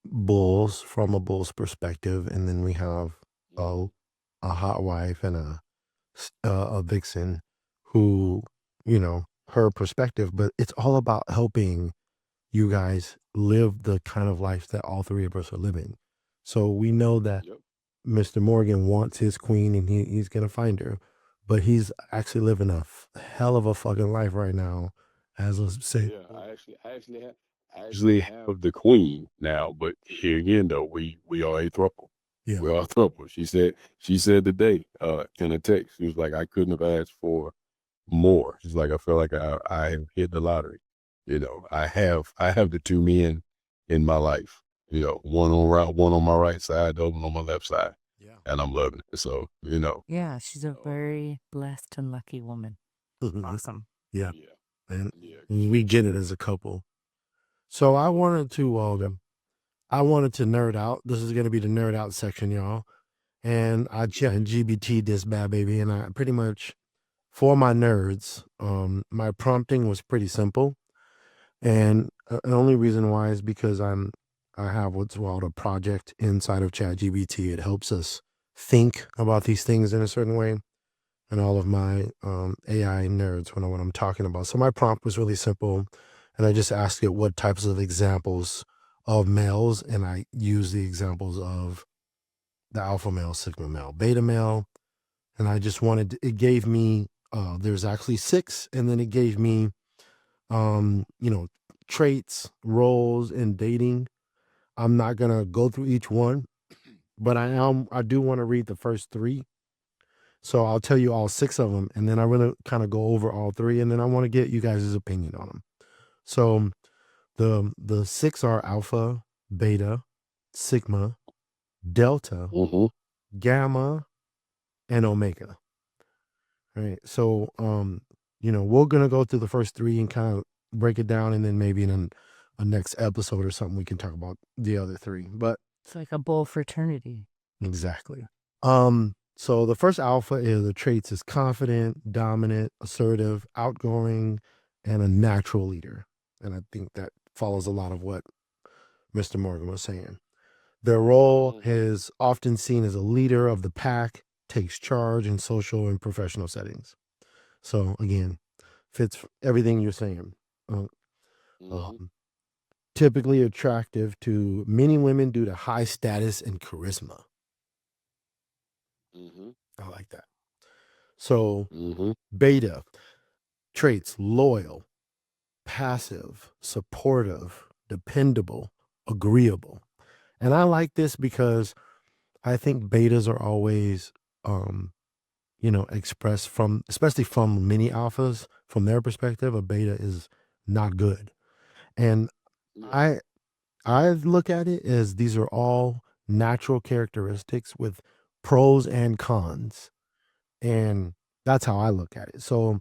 Speaker 4: bulls from a bull's perspective. And then we have a hot wife and a vixen who, her perspective, but it's all about helping you guys live the kind of life that all three of us are living. So we know that
Speaker 3: Yep.
Speaker 4: Mr. Morgan wants his queen and he's going to find her, but he's actually living a hell of a fucking life right now. As let's say,
Speaker 3: Yeah, I actually have the queen now, but here again though, we are a throuple.
Speaker 4: yeah,
Speaker 3: We are a throuple. She said today, in a text, she was like, I couldn't have asked for more. She's like, I feel like I hit the lottery. I have the two men in my life. One on my right side, the other one on my left side,
Speaker 4: yeah.
Speaker 3: and I'm loving it. So,
Speaker 1: Yeah, she's a very blessed and lucky woman. Awesome.
Speaker 4: Yeah,
Speaker 3: yeah,
Speaker 4: and
Speaker 3: yeah.
Speaker 4: we get it as a couple. So I wanted to nerd out. This is going to be the nerd out section, y'all. And I GBT this bad baby, and I pretty much, for my nerds, my prompting was pretty simple, and the only reason why is because I have what's called a project inside of ChatGPT. It helps us think about these things in a certain way, and all of my AI nerds know what I'm talking about. So my prompt was really simple, and I just asked it what types of examples of males, and I used the examples of the alpha male, sigma male, beta male, and I just it gave me, there's actually 6, and then it gave me, traits, roles in dating. I'm not gonna go through each one, but I do want to read the first 3. So I'll tell you all 6 of them, and then I want to kind of go over all 3, and then I want to get you guys' opinion on them. So the 6 are alpha, beta, sigma, delta, gamma, and omega. All right. So we're gonna go through the first 3 and kind of break it down, and then maybe in a next episode or something we can talk about the other 3. But
Speaker 1: It's like a bull fraternity.
Speaker 4: exactly. So the first alpha is the traits is confident, dominant, assertive, outgoing, and a natural leader. And I think that follows a lot of what Mr. Morgan was saying. Their role is often seen as a leader of the pack, takes charge in social and professional settings. So again, fits everything you're saying. Typically attractive to many women due to high status and charisma. I like that. So beta traits: loyal, passive, supportive, dependable, agreeable. And I like this because I think betas are always, expressed from, especially from many alphas, from their perspective, a beta is not good. And I look at it as these are all natural characteristics with pros and cons. And that's how I look at it. So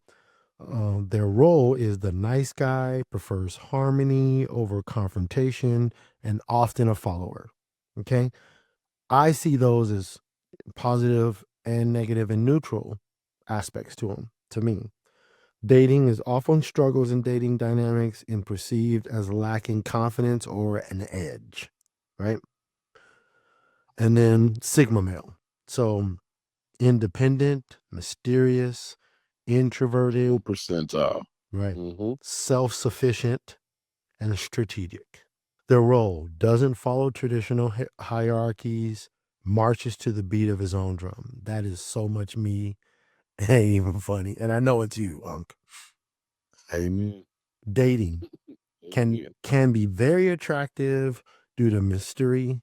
Speaker 4: their role is the nice guy, prefers harmony over confrontation, and often a follower. Okay. I see those as positive and negative and neutral aspects to them, to me. Dating is often struggles in dating dynamics and perceived as lacking confidence or an edge, right? And then Sigma male. So independent, mysterious, introverted,
Speaker 2: percentile.
Speaker 4: right?
Speaker 2: Mm-hmm.
Speaker 4: Self-sufficient, and strategic. Their role doesn't follow traditional hierarchies, marches to the beat of his own drum. That is so much me. It ain't even funny. And I know it's you, Unc.
Speaker 2: Amen.
Speaker 4: Dating can be very attractive due to mystery,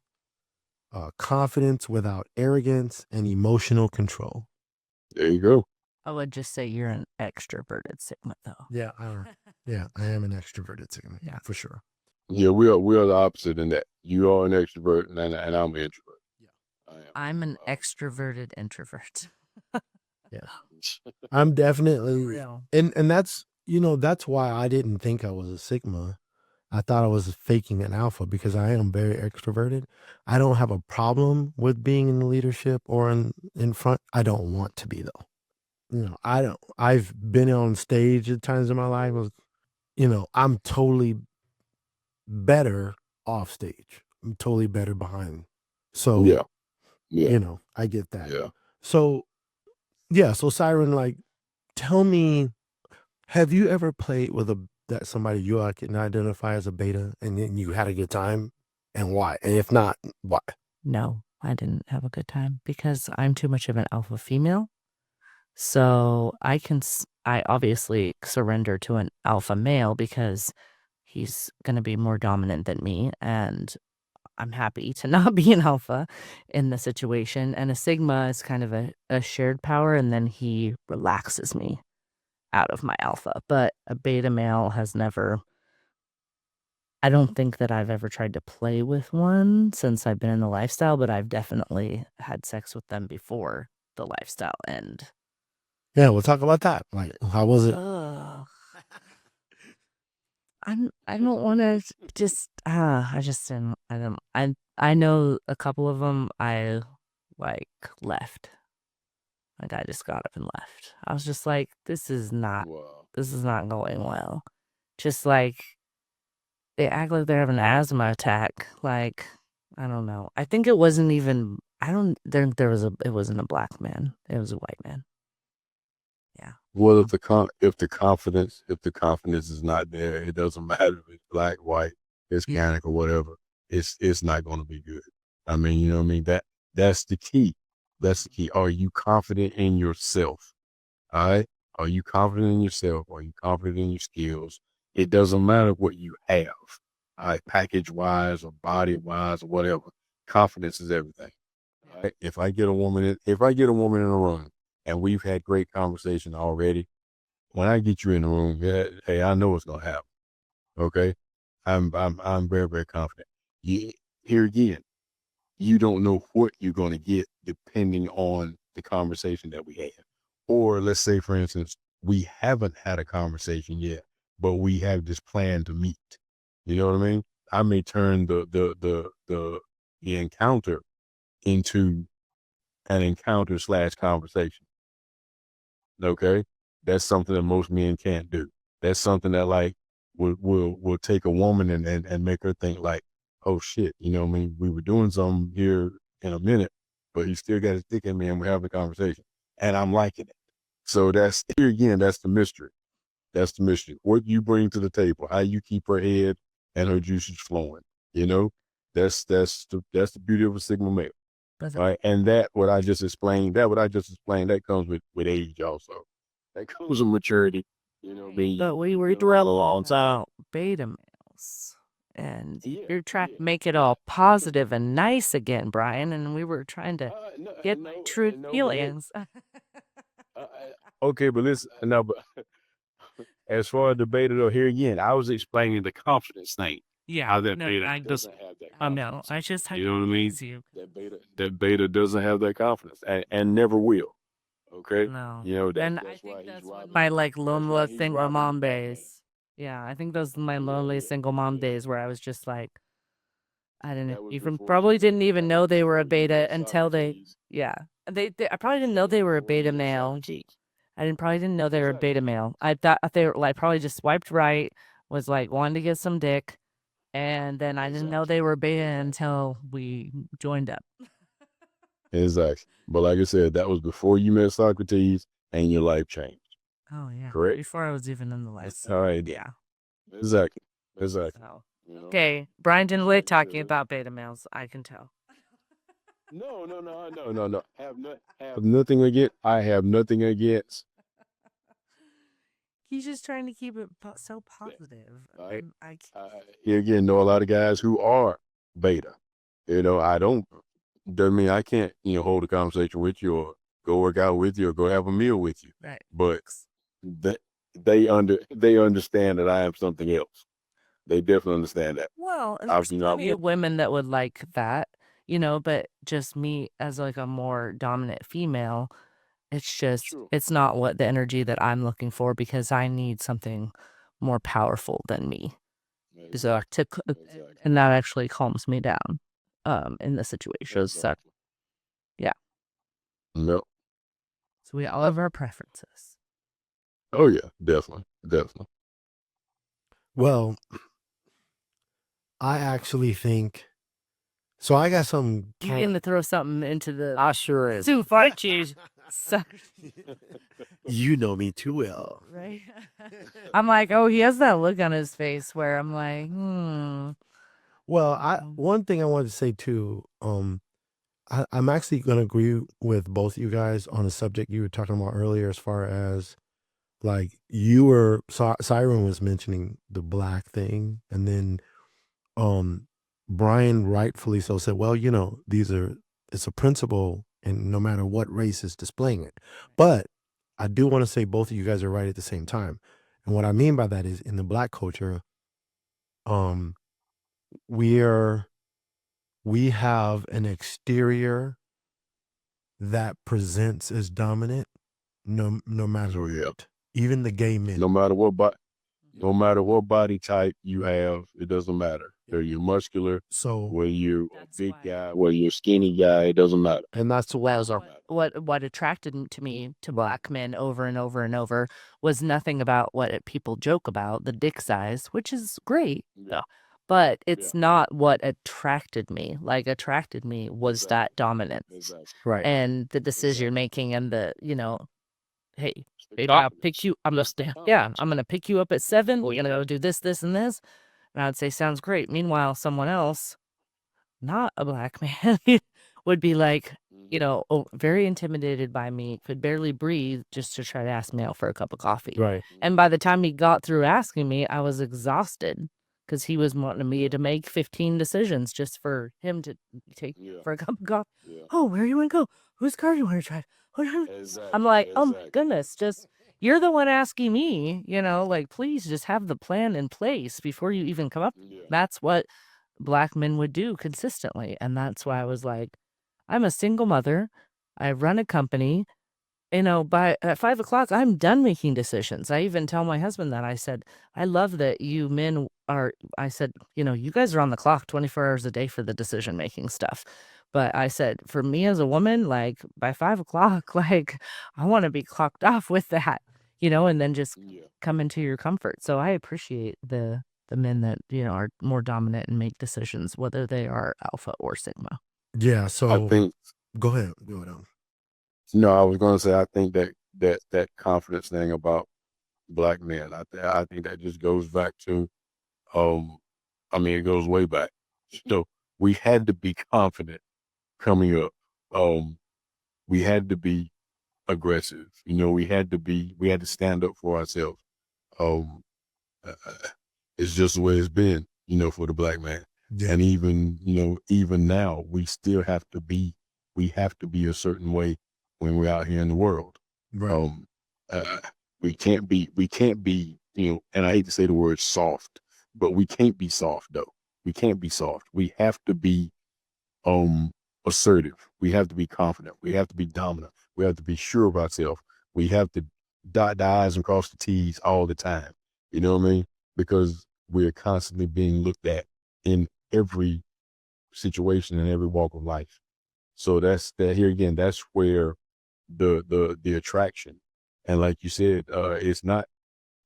Speaker 4: confidence without arrogance, and emotional control.
Speaker 2: There you go.
Speaker 1: I would just say you're an extroverted Sigma, though.
Speaker 4: Yeah, I am an extroverted Sigma. Yeah, for sure.
Speaker 2: Yeah, we are the opposite in that. You are an extrovert, and I'm an introvert.
Speaker 4: Yeah,
Speaker 1: I'm an extroverted introvert.
Speaker 4: Yeah, I'm definitely, and that's that's why I didn't think I was a Sigma. I thought I was faking an alpha because I am very extroverted. I don't have a problem with being in leadership or in front. I don't want to be though. I don't. I've been on stage at times in my life. I'm totally better off stage. I'm totally better behind. So
Speaker 2: yeah,
Speaker 4: I get that.
Speaker 2: yeah.
Speaker 4: So so Siren, like, tell me, have you ever played with that somebody you can identify as a beta and then you had a good time, and why? And if not, why?
Speaker 1: No, I didn't have a good time because I'm too much of an alpha female. So I obviously surrender to an alpha male because he's going to be more dominant than me. And I'm happy to not be an alpha in the situation. And a Sigma is kind of a shared power. And then he relaxes me out of my alpha. But a beta male has never, I don't think that I've ever tried to play with one since I've been in the lifestyle, but I've definitely had sex with them before the lifestyle end.
Speaker 4: Yeah, we'll talk about that. Like, how was it?
Speaker 1: I don't want to just I know a couple of them I like left. Like I just got up and left. I was just like, this is not going well. Just like they act like they're having an asthma attack. Like, I don't know. I think it wasn't even it wasn't a black man. It was a white man. Yeah.
Speaker 2: Well, if the confidence is not there, it doesn't matter if it's black, white, Hispanic, or whatever. It's not going to be good. I mean, you know what I mean? That's the key. That's the key. Are you confident in yourself? All right. Are you confident in yourself? Are you confident in your skills? It doesn't matter what you have. All right, package wise or body wise or whatever. Confidence is everything. All right. If I get a woman in a room and we've had great conversation already, when I get you in the room, hey, I know what's gonna happen. Okay, I'm very, very confident. Here again, you don't know what you're gonna get depending on the conversation that we have. Or let's say, for instance, we haven't had a conversation yet, but we have this plan to meet. You know what I mean? I may turn the encounter into an encounter / conversation. Okay, that's something that most men can't do. That's something that like will take a woman and make her think like, oh shit, you know what I mean? We were doing something here in a minute, but he still got his dick in me and we're having a conversation and I'm liking it. So that's here again, that's the mystery. That's the mystery. What you bring to the table, how you keep her head and her juices flowing. You know, that's the beauty of a Sigma male. Right. And what I just explained, that comes with age also. That comes with maturity. You know,
Speaker 1: but we were dwelling on beta males. And you're trying to make it all positive and nice again, Brian. And we were trying to get my true feelings.
Speaker 2: Okay, but listen, but as far as the beta though, here again, I was explaining the confidence thing.
Speaker 1: Yeah,
Speaker 2: how that beta doesn't have that
Speaker 1: No, I just
Speaker 3: You know what I mean?
Speaker 1: you.
Speaker 3: That beta doesn't have that confidence and never will. Okay.
Speaker 1: No.
Speaker 3: You know,
Speaker 1: And I think that's what my like lonely single mom days. Yeah, I think those are my lonely single mom days where I was just like, I didn't even probably didn't even know they were a beta until they, yeah. I probably didn't know they were a beta male. I probably didn't know they were a beta male. I thought they were like probably just swiped right, was like wanting to get some dick, and then I didn't know they were beta until we joined up.
Speaker 3: Exactly. But like I said, that was before you met Socrates and your life changed.
Speaker 1: Oh yeah,
Speaker 3: correct?
Speaker 1: before I was even in the life.
Speaker 3: All right.
Speaker 1: Yeah.
Speaker 3: Exactly.
Speaker 1: So, okay, Brian didn't like talking about beta males. I can tell.
Speaker 3: No. Have nothing against. I have nothing against.
Speaker 1: He's just trying to keep it so positive.
Speaker 3: Right.
Speaker 1: I
Speaker 3: Here again, know a lot of guys who are beta. You know, doesn't mean I can't, hold a conversation with you or go work out with you or go have a meal with you.
Speaker 1: right.
Speaker 3: But they understand that I am something else. They definitely understand that.
Speaker 1: Well, and there's plenty of women that would like that, but just me as like a more dominant female, it's just
Speaker 3: True.
Speaker 1: it's not what the energy that I'm looking for because I need something more powerful than me. So and that actually calms me down in the situation. So yeah.
Speaker 3: No.
Speaker 1: So we all have our preferences.
Speaker 3: Oh yeah, definitely.
Speaker 4: Well, I actually think so. I got some.
Speaker 1: You're going to throw something into the
Speaker 4: sure is.
Speaker 1: soup, aren't you?
Speaker 4: You know me too well.
Speaker 1: Right? I'm like, oh, he has that look on his face where I'm like,
Speaker 4: Well, one thing I wanted to say too, I'm actually going to agree with both you guys on the subject you were talking about earlier, as far as like Siren was mentioning the black thing, and then Brian rightfully so said, well, it's a principle, and no matter what race is displaying it. But I do want to say both of you guys are right at the same time. And what I mean by that is, in the black culture, we have an exterior that presents as dominant, no matter what. Even the gay men.
Speaker 3: No matter what body type you have, it doesn't matter. Whether you're muscular,
Speaker 4: So
Speaker 3: whether you're a big guy, whether you're a skinny guy, it doesn't matter.
Speaker 4: and that's
Speaker 1: what attracted to me to black men over and over and over was nothing about what people joke about, the dick size, which is great.
Speaker 3: Yeah.
Speaker 1: But it's not what attracted me. Like, attracted me was that dominance.
Speaker 3: Exactly.
Speaker 4: right.
Speaker 1: And the decision making and the, hey, babe, I'll pick you. I'm gonna pick you up at 7. We're gonna go do this, this, and this. And I would say, sounds great. Meanwhile, someone else, not a black man, would be like, very intimidated by me, could barely breathe just to try to ask me out for a cup of coffee.
Speaker 4: Right.
Speaker 1: And by the time he got through asking me, I was exhausted because he was wanting me to make 15 decisions just for him to take for a cup of coffee.
Speaker 3: Yeah.
Speaker 1: Oh, where you want to go? Whose car do you want to drive?
Speaker 3: Exactly.
Speaker 1: I'm like, oh my goodness, just you're the one asking me, like, please just have the plan in place before you even come up.
Speaker 3: Yeah.
Speaker 1: That's what black men would do consistently. And that's why I was like, I'm a single mother. I run a company. By at 5 o'clock, I'm done making decisions. I even tell my husband that. I said, I love that you men you guys are on the clock 24 hours a day for the decision making stuff. But I said, for me as a woman, like by 5 o'clock, like I want to be clocked off with that, and then just come into your comfort. So I appreciate the men that, are more dominant and make decisions, whether they are alpha or sigma.
Speaker 4: Yeah. So
Speaker 3: I think.
Speaker 4: go ahead.
Speaker 3: No, I was going to say I think that confidence thing about black men. I think that just goes back to, it goes way back. So we had to be confident coming up. We had to be aggressive. We had to stand up for ourselves. It's just the way it's been, for the black man.
Speaker 4: Yeah.
Speaker 3: And even now, we still have to be a certain way when we're out here in the world.
Speaker 4: Right.
Speaker 3: We can't be, and I hate to say the word soft, but we can't be soft though. We can't be soft. We have to be assertive. We have to be confident. We have to be dominant. We have to be sure of ourselves. We have to dot the I's and cross the T's all the time. You know what I mean? Because we're constantly being looked at in every situation in every walk of life. So that's that. Here again, that's where the attraction, and like you said, it's not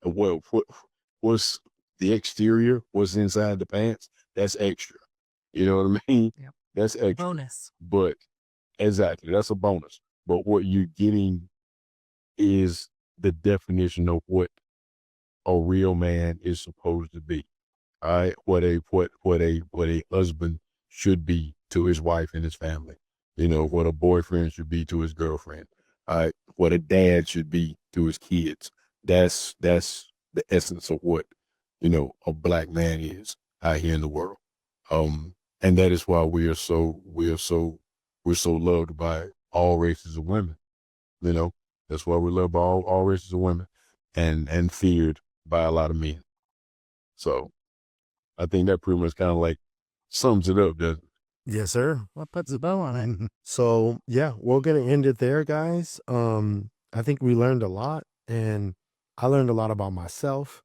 Speaker 3: what's the exterior, what's inside the pants. That's extra. You know what I mean?
Speaker 1: Yep.
Speaker 3: That's extra.
Speaker 1: Bonus.
Speaker 3: But exactly, that's a bonus. But what you're getting is the definition of what a real man is supposed to be. All right, what a husband should be to his wife and his family. You know, what a boyfriend should be to his girlfriend. All right, what a dad should be to his kids. That's the essence of what, you know, a black man is out here in the world. And that is why we're so loved by all races of women. You know, that's why we're loved by all races of women, and feared by a lot of men. So I think that pretty much kind of like sums it up, doesn't it?
Speaker 4: Yes, sir.
Speaker 1: What puts a bow on it?
Speaker 4: So yeah, we're gonna end it there, guys. I think we learned a lot, and I learned a lot about myself.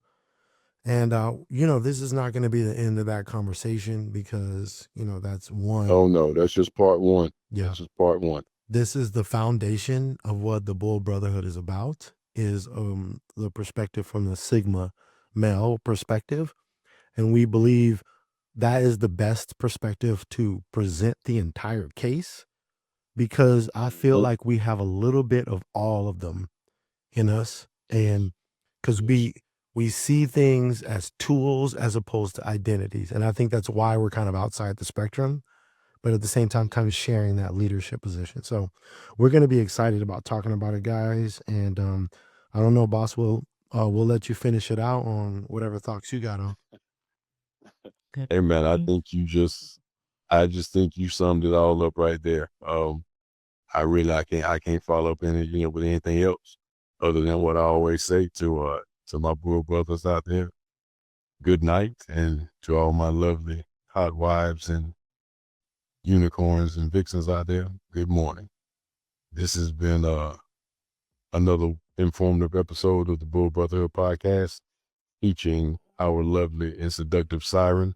Speaker 4: And you know, this is not gonna be the end of that conversation, because, you know, that's one.
Speaker 3: Oh no, that's just part one.
Speaker 4: Yeah.
Speaker 3: This is part one.
Speaker 4: This is the foundation of what the Bull Brotherhood is about, is the perspective from the Sigma male perspective. And we believe that is the best perspective to present the entire case, because I feel like we have a little bit of all of them in us. And because we see things as tools as opposed to identities. And I think that's why we're kind of outside the spectrum, but at the same time, kind of sharing that leadership position. So we're going to be excited about talking about it, guys. And I don't know, boss, we'll let you finish it out on whatever thoughts you got on.
Speaker 1: Good.
Speaker 3: Hey man, I just think you summed it all up right there. I can't follow up any, you know, with anything else other than what I always say to my Bull brothers out there. Good night, and to all my lovely hot wives and unicorns and vixens out there, good morning. This has been another informative episode of the Bull Brotherhood Podcast, featuring our lovely and seductive Siren.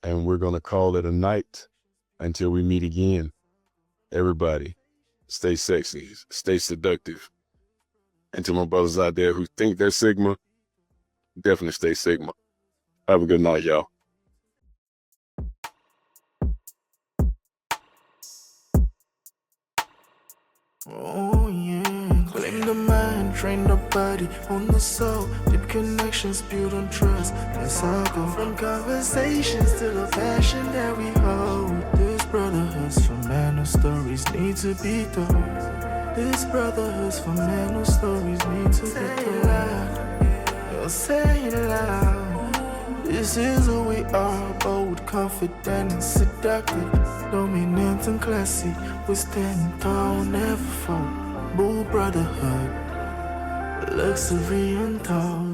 Speaker 3: And we're going to call it a night until we meet again. Everybody, stay sexy, stay seductive. And to my brothers out there who think they're Sigma, definitely stay Sigma. Have a good night, y'all.
Speaker 5: Oh yeah, claim the mind, train the body, on the soul, deep connections built on trust. Let's all go from conversations to the passion that we hold. This brotherhood's for men whose stories need to be told. This brotherhood's for men whose stories need to be told. You'll say it loud. This is who we are, bold, confident, and seductive. Dominant and classy, we stand tall, never fall. Bull Brotherhood, luxury untold.